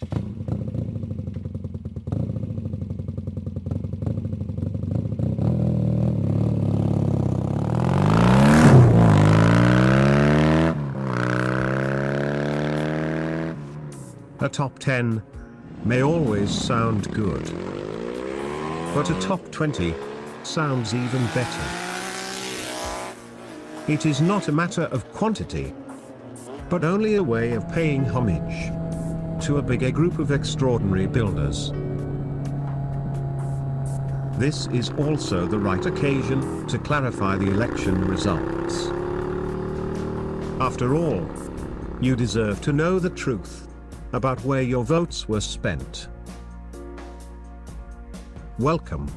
A top 10 may always sound good, but a top 20 sounds even better. It is not a matter of quantity, but only a way of paying homage to a bigger group of extraordinary builders. This is also the right occasion to clarify the election results. After all, you deserve to know the truth about where your votes were spent. Welcome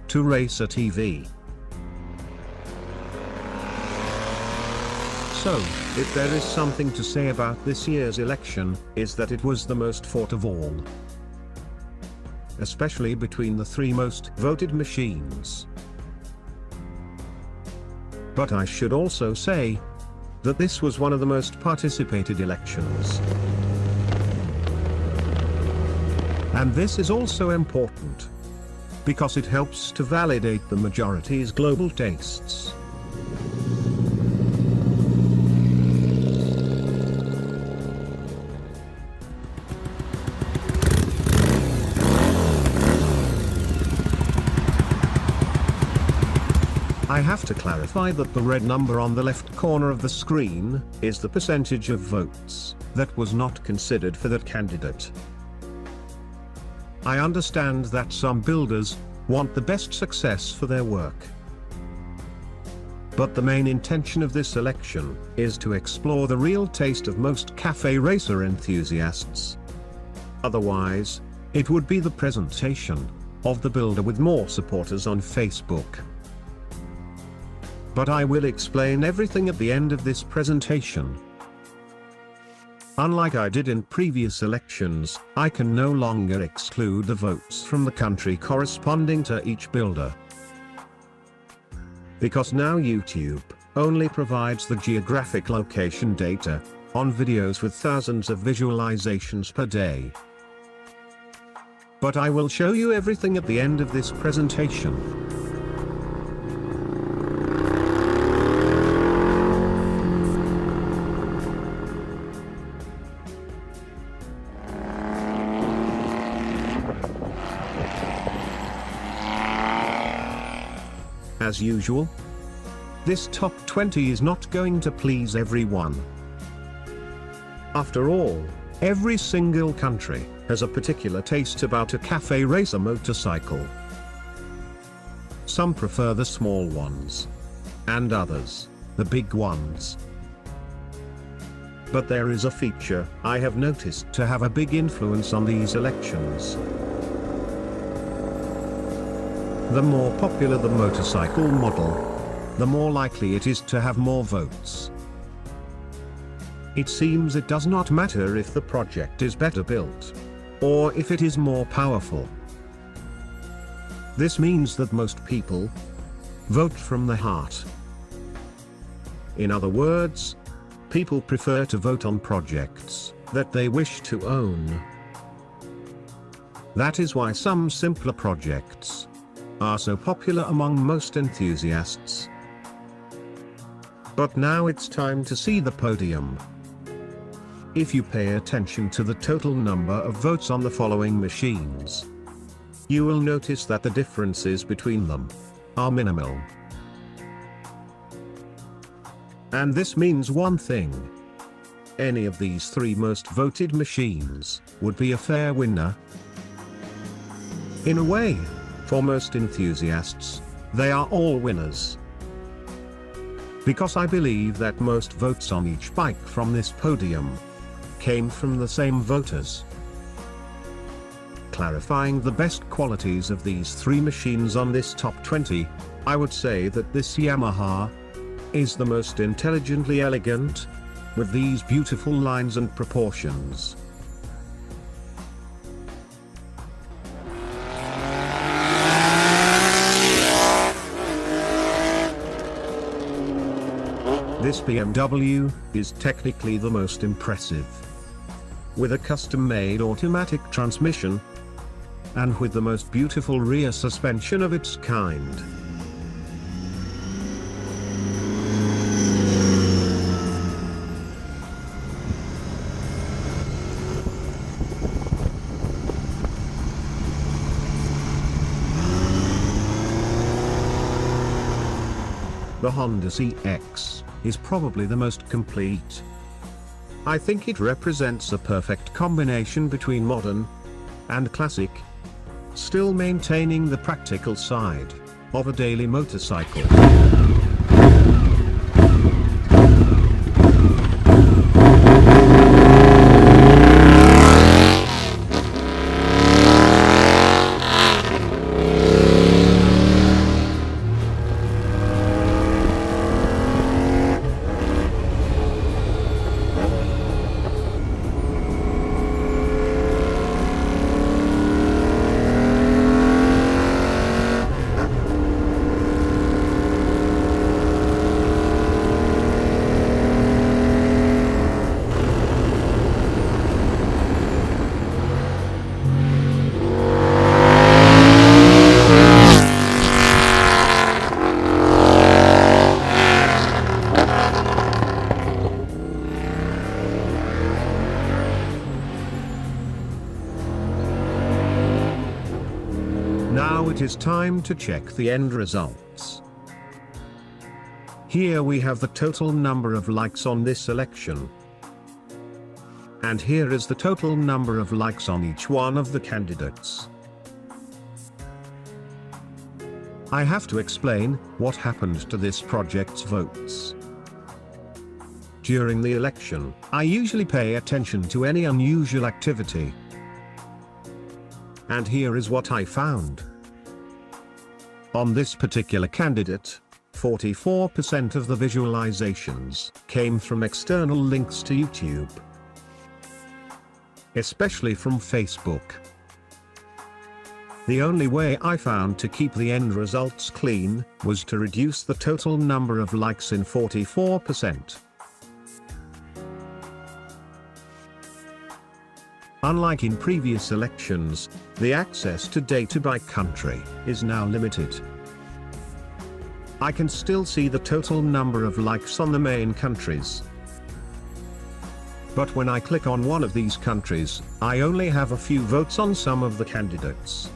to Racer TV. So, if there is something to say about this year's election, is that it was the most fought of all. Especially between the three most voted machines. But I should also say that this was one of the most participated elections. And this is also important, because it helps to validate the majority's global tastes. I have to clarify that the red number on the left corner of the screen is the percentage of votes that was not considered for that candidate. I understand that some builders want the best success for their work. But the main intention of this election is to explore the real taste of most cafe racer enthusiasts. Otherwise, it would be the presentation of the builder with more supporters on Facebook. But I will explain everything at the end of this presentation. Unlike I did in previous elections, I can no longer exclude the votes from the country corresponding to each builder. Because now YouTube only provides the geographic location data on videos with thousands of visualizations per day. But I will show you everything at the end of this presentation. As usual, this top 20 is not going to please everyone. After all, every single country has a particular taste about a cafe racer motorcycle. Some prefer the small ones, and others, the big ones. But there is a feature I have noticed to have a big influence on these elections. The more popular the motorcycle model, the more likely it is to have more votes. It seems it does not matter if the project is better built, or if it is more powerful. This means that most people vote from the heart. In other words, people prefer to vote on projects that they wish to own. That is why some simpler projects are so popular among most enthusiasts. But now it's time to see the podium. If you pay attention to the total number of votes on the following machines, you will notice that the differences between them are minimal. And this means one thing. Any of these three most voted machines would be a fair winner. In a way, for most enthusiasts, they are all winners. Because I believe that most votes on each bike from this podium came from the same voters. Clarifying the best qualities of these three machines on this top 20, I would say that this Yamaha is the most intelligently elegant, with these beautiful lines and proportions. This BMW is technically the most impressive. with a custom-made automatic transmission, and with the most beautiful rear suspension of its kind. The Honda CX is probably the most complete. I think it represents a perfect combination between modern and classic, still maintaining the practical side of a daily motorcycle. Now it is time to check the end results. Here we have the total number of likes on this selection. And here is the total number of likes on each one of the candidates. I have to explain what happened to this project's votes. During the election, I usually pay attention to any unusual activity. And here is what I found. On this particular candidate, 44% of the visualizations came from external links to YouTube, especially from Facebook. The only way I found to keep the end results clean was to reduce the total number of likes in 44%. Unlike in previous elections, the access to data by country is now limited. I can still see the total number of likes on the main countries. But when I click on one of these countries, I only have a few votes on some of the candidates.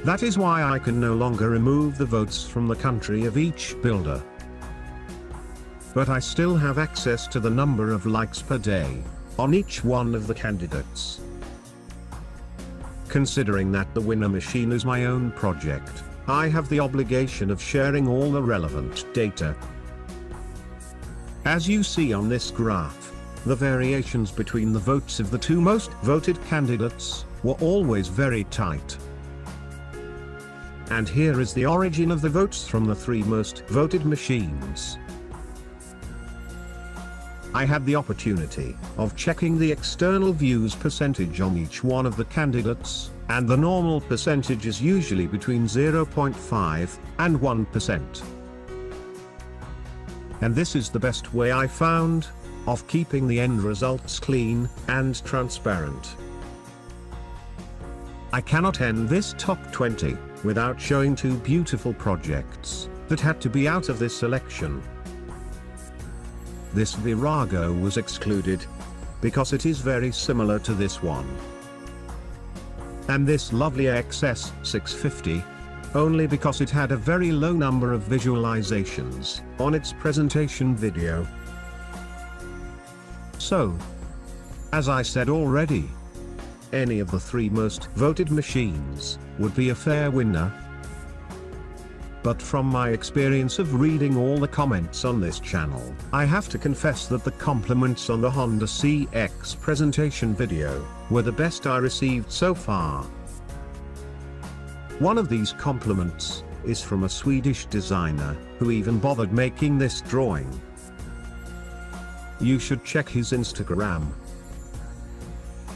That is why I can no longer remove the votes from the country of each builder. But I still have access to the number of likes per day on each one of the candidates. Considering that the winner machine is my own project, I have the obligation of sharing all the relevant data. As you see on this graph, the variations between the votes of the two most voted candidates were always very tight. And here is the origin of the votes from the three most voted machines. I had the opportunity of checking the external views percentage on each one of the candidates, and the normal percentage is usually between 0.5 and 1%. And this is the best way I found of keeping the end results clean and transparent. I cannot end this top 20 without showing two beautiful projects that had to be out of this selection. This Virago was excluded because it is very similar to this one. And this lovely XS650 only because it had a very low number of visualizations on its presentation video. So, as I said already, any of the three most voted machines would be a fair winner. But from my experience of reading all the comments on this channel, I have to confess that the compliments on the Honda CX presentation video were the best I received so far. One of these compliments is from a Swedish designer who even bothered making this drawing. You should check his Instagram.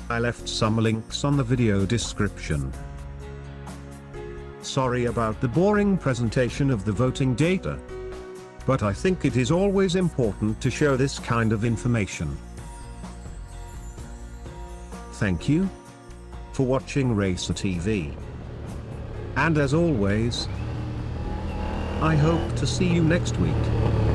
I left some links on the video description. Sorry about the boring presentation of the voting data, but I think it is always important to show this kind of information. thank you for watching Racer TV. And as always, I hope to see you next week.